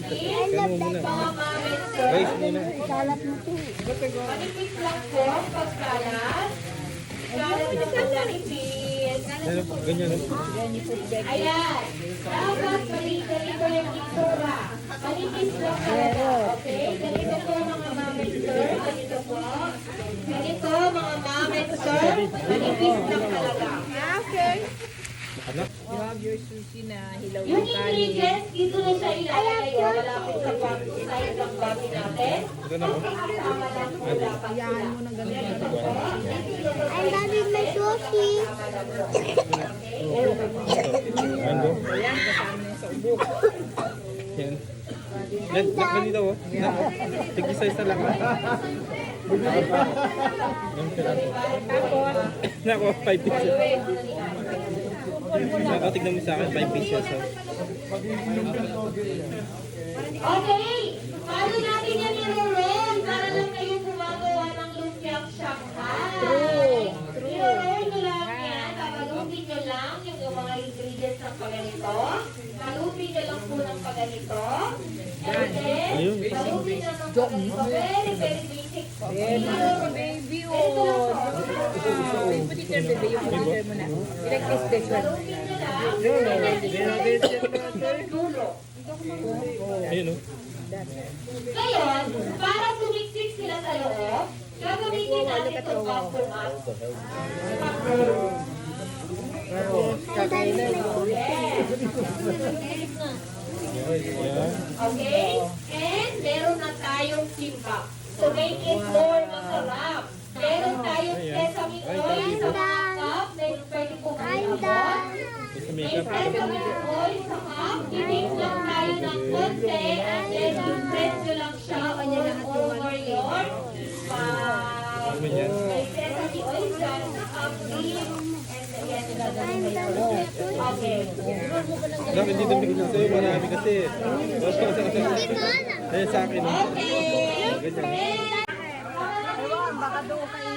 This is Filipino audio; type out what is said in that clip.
Kano mo muna. Rice muna. Manipis lang po, pagkalat. Kalat na sa manipis. Ano po, ganyan. Ayan. Dapat ganito yung itsura. Manipis lang talaga. Okay? Ganito po mga mom and sir. Ganito po. Ganito mga mom and sir. Manipis lang talaga. Okay. Anak. You have your sushi na hilaw Yung na kanin. ingredients, dito na siya ilalagay. Malapit sa side ng body natin. Ito na po. Kasama lang po dapat sila. Mo ng ganito. I'm having my sushi. Ano? Ayan, kasama na sa ubo. Yan. Ganito oh. Tig-size na lang. Yung piraso. Nako, 5 pieces. Nako, tignan mo sa akin, 5 pieces. Okay, paano natin yan i-roll? Para lang kayo gumagawa ng lumpiang Shanghai. I-roll nyo lang yan. Papalutin nyo lang yung mga ingredients ng paganito. Palutin nyo lang po ng paganito. And then, Ayun. palutin nyo ng paganito. Very, very basic. Baby, oh. Wait, put it there, baby. You put it there muna. Like this one. Palutin nyo lang. Dulo. Ayun oh. Ngayon, para sumiksik sila sa loob, gagamitin natin itong bubble mat. Yan. Okay? And meron na tayong timba. To make it more masarap. Meron tayong sesame oil sa mga cup na pwede kong iabot. Sa May makeup. sesame oil sa cup. I-mix lang tayo ng konti and then spread nyo lang siya all over your Ano yan? may sesame oil dyan sa cup cream. And yan, ilalagay kayo. Okay. Dapat hindi dami ko sa'yo, marami kasi. Ayun sa akin. Okay. Ganyan. Baka doon kayo.